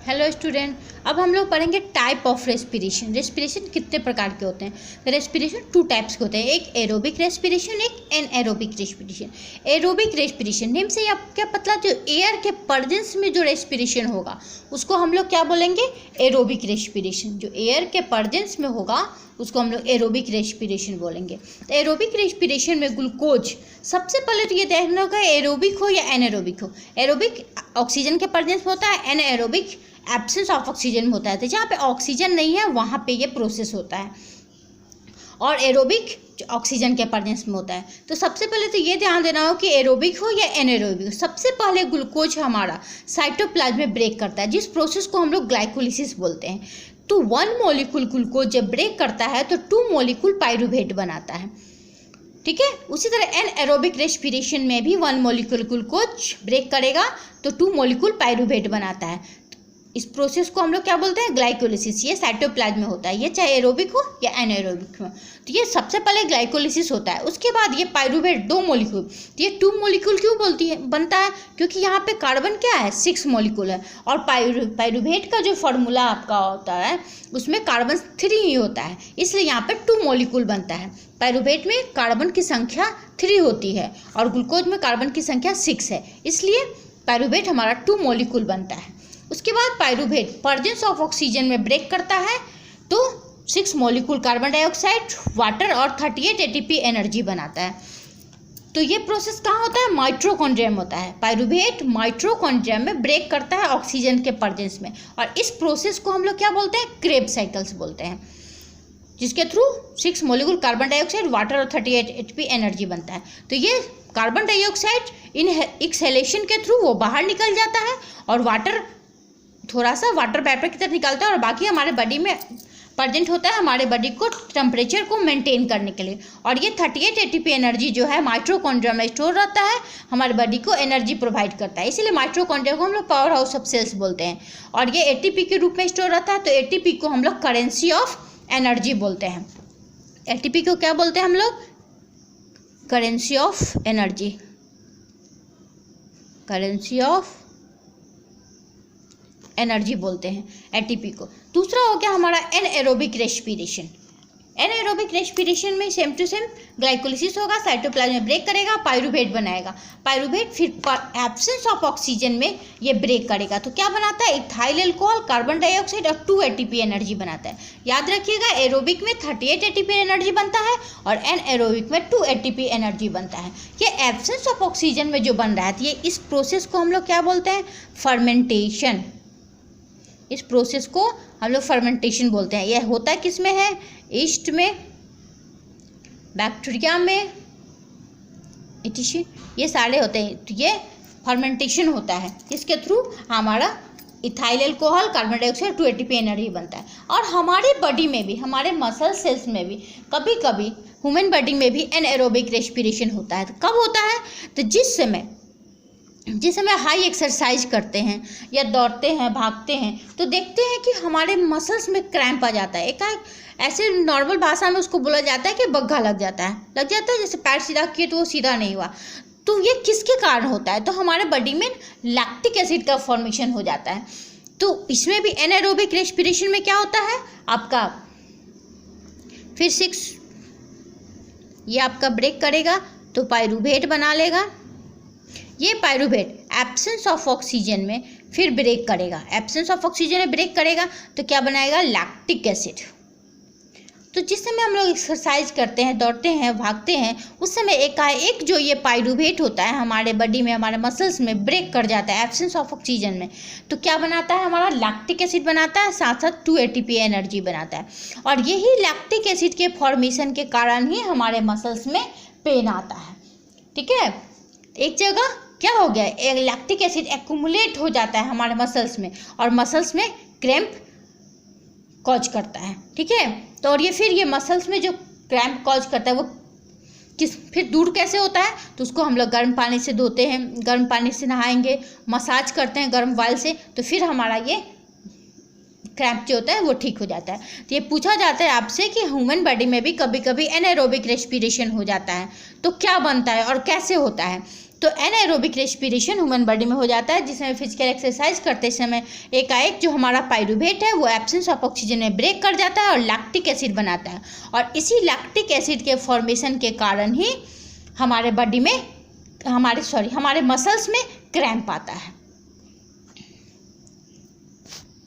Hello student, अब हम लोग पढ़ेंगे टाइप ऑफ रेस्पिरेशन। रेस्पिरेशन कितने प्रकार के होते हैं? तो रेस्पिरेशन टू टाइप्स के होते हैं, एक एरोबिक रेस्पिरेशन, एक anaerobic respiration. Aerobic respiration name से आप क्या पता, जो एयर के प्रेजेंस में जो रेस्पिरेशन होगा उसको हम लोग क्या बोलेंगे? Aerobic respiration. जो एयर के प्रेजेंस में होगा उसको हम लोग एरोबिक रेस्पिरेशन बोलेंगे। तो एरोबिक रेस्पिरेशन में ग्लूकोज, सबसे पहले तो ये देखना होगा एरोबिक हो या एनएरोबिक हो। एरोबिक ऑक्सीजन के प्रेजेंस में होता है, एनएरोबिक एब्सेंस ऑफ ऑक्सीजन में होता है। तो जहाँ पे ऑक्सीजन नहीं है वहाँ पे ये प्रोसेस होता है, और एरोबिक ऑक्सीजन के प्रेजेंस में होता है। तो सबसे पहले तो ये ध्यान देना हो कि एरोबिक हो या एनएरोबिक हो। सबसे पहले ग्लूकोज हमारा साइटोप्लाज्म में ब्रेक करता है, जिस प्रोसेस को हम लोग ग्लाइकोलिसिस बोलते हैं। तो 1 मॉलिक्यूल ग्लूकोज जब ब्रेक करता है तो 2 मॉलिक्यूल पाइरूवेट बनाता है, ठीक है। उसी तरह एनएरोबिक रेस्पिरेशन में भी 1 मॉलिक्यूल ग्लूकोज ब्रेक करेगा तो 2 मॉलिक्यूल पाइरूवेट बनाता है। इस प्रोसेस को हम लोग क्या बोलते हैं? ग्लाइकोलिसिस। ये साइटोप्लाज्म में होता है, ये चाहे एरोबिक हो या एनएरोबिक हो। तो ये सबसे पहले ग्लाइकोलिसिस होता है, उसके बाद ये पाइरूवेट 2 मॉलिक्यूल। तो ये 2 मॉलिक्यूल क्यों बनता है? क्योंकि यहाँ पे कार्बन क्या है? 6 मॉलिक्यूल है, और पाइरूवेट का जो फॉर्मूला आपका होता है उसमें कार्बन 3 ही होता है, इसलिए यहाँ पे 2 मॉलिक्यूल बनता है। पाइरूवेट में कार्बन की संख्या 3 होती है और ग्लूकोज में कार्बन की संख्या 6 है, इसलिए पाइरूवेट हमारा 2 मॉलिक्यूल बनता है। उसके बाद पाइरूवेट प्रेजेंस ऑफ ऑक्सीजन में ब्रेक करता है तो 6 मॉलिक्यूल कार्बन डाइऑक्साइड, वाटर और 38 एटीपी एनर्जी बनाता है। तो ये प्रोसेस कहाँ होता है? माइटोकॉन्ड्रिया में होता है। पाइरूवेट माइटोकॉन्ड्रिया में ब्रेक करता है ऑक्सीजन के प्रेजेंस में, और इस प्रोसेस को हम लोग क्या बोलते हैं? क्रेब्स साइकिल्स बोलते हैं, जिसके through 6 molecule carbon dioxide, water और 38 एटीपी एनर्जी बनता है। तो ये कार्बन डाइऑक्साइड इन एक्सहेलेशन के थ्रू वो बाहर निकल जाता है, और वाटर थोड़ा सा वाटर वेपर की तरफ निकलता है, और बाकी हमारे बॉडी में प्रेजेंट होता है हमारे बॉडी को टेम्परेचर को मेंटेन करने के लिए। और ये 38 एटीपी एनर्जी जो है माइटोकॉन्ड्रिया में स्टोर रहता है, हमारे बॉडी को एनर्जी प्रोवाइड करता है, इसीलिए माइटोकॉन्ड्रिया को हम लोग पावर हाउस ऑफ सेल्स बोलते हैं। और ये एटीपी के रूप में स्टोर रहता है, तो एटीपी को हम लोग करेंसी ऑफ एनर्जी बोलते हैं। एटीपी को क्या बोलते हैं हम लोग? Currency of energy, currency of energy बोलते हैं एटीपी को। दूसरा हो गया हमारा एनएरोबिक रेस्पिरेशन। एनएरोबिक रेस्पिरेशन में सेम टू सेम ग्लाइकोलिसिस होगा, साइटोप्लाज्म में ब्रेक करेगा, पाइरूवेट बनाएगा। पाइरूवेट फिर एब्सेंस ऑफ ऑक्सीजन में ये ब्रेक करेगा तो क्या बनाता है? इथाइल अल्कोहल, कार्बन डाइऑक्साइड और 2 एटीपी एनर्जी बनाता है। याद रखिएगा, एरोबिक में 38 एटीपी एनर्जी बनता है और एनएरोबिक में 2 एटीपी एनर्जी बनता है। ये एब्सेंस ऑफ ऑक्सीजन में जो बन रहा है, ये इस प्रोसेस को हम लोग क्या बोलते हैं? फर्मेंटेशन। इस प्रोसेस को हम लोग फर्मेंटेशन बोलते हैं। यह होता है किस में है? ईस्ट में, बैक्टीरिया में, इटिशन, ये सारे होते हैं। तो ये फर्मेंटेशन होता है, इसके थ्रू हमारा ethyl alcohol, carbon dioxide, 2 ATP energy बनता है। और हमारे बॉडी में भी, हमारे मसल सेल्स में भी कभी कभी ह्यूमन बॉडी में भी एनएरोबिक रेस्पिरेशन होता है। तो कब होता है? तो जिस समय हाई एक्सरसाइज करते हैं या दौड़ते हैं, भागते हैं, तो देखते हैं कि हमारे मसल्स में क्रैम्प आ जाता है। एक ऐसे नॉर्मल भाषा में उसको बोला जाता है कि बग्घा लग जाता है, जैसे पैर सीधा किए तो वो सीधा नहीं हुआ। तो ये किसके कारण होता है? तो हमारे बॉडी में लैक्टिक एसिड का फॉर्मेशन हो जाता है। तो इसमें भी एनएरोबिक रेस्पिरेशन में क्या होता है आपका? फिर 6 ये आपका ब्रेक करेगा तो पाइरूवेट बना लेगा। ये पाइरूवेट एब्सेंस ऑफ ऑक्सीजन में फिर ब्रेक करेगा, एब्सेंस ऑफ ऑक्सीजन में ब्रेक करेगा तो क्या बनाएगा? Lactic acid. तो जिस समय हम लोग एक्सरसाइज करते हैं, दौड़ते हैं, भागते हैं, उस समय एकाएक जो ये पाइरूवेट होता है हमारे बॉडी में, हमारे मसल्स में ब्रेक कर जाता है एब्सेंस ऑफ ऑक्सीजन में, तो क्या बनाता है? हमारा लैक्टिक एसिड बनाता है, साथ साथ 2 एटीपी एनर्जी बनाता है। और यही लैक्टिक एसिड के फॉर्मेशन के कारण ही हमारे मसल्स में पेन आता है, ठीक है। एक जगह क्या हो गया? लैक्टिक एसिड एक्यूमुलेट हो जाता है हमारे मसल्स में, और मसल्स में क्रैम्प कॉज करता है, ठीक है। तो और ये मसल्स में जो क्रैम्प कॉज करता है वो फिर दूर कैसे होता है? तो उसको हम लोग गर्म पानी से धोते हैं, गर्म पानी से नहाएंगे, मसाज करते हैं गर्म ऑयल से, तो फिर हमारा ये क्रैम्प जो होता है वो ठीक हो जाता है। तो ये पूछा जाता है आपसे कि ह्यूमन बॉडी में भी कभी कभी एनाएरोबिक रेस्पिरेशन हो जाता है तो क्या बनता है और कैसे होता है? तो एनाएरोबिक रेस्पिरेशन ह्यूमन बॉडी में हो जाता है, जिसमें फिजिकल एक्सरसाइज करते समय एकाएक जो हमारा पायरुवेट है वो एब्सेंस ऑफ ऑक्सीजन में ब्रेक कर जाता है और लैक्टिक एसिड बनाता है, और इसी लैक्टिक एसिड के फॉर्मेशन के कारण ही हमारे बॉडी में हमारे मसल्स में क्रैम्प आता है।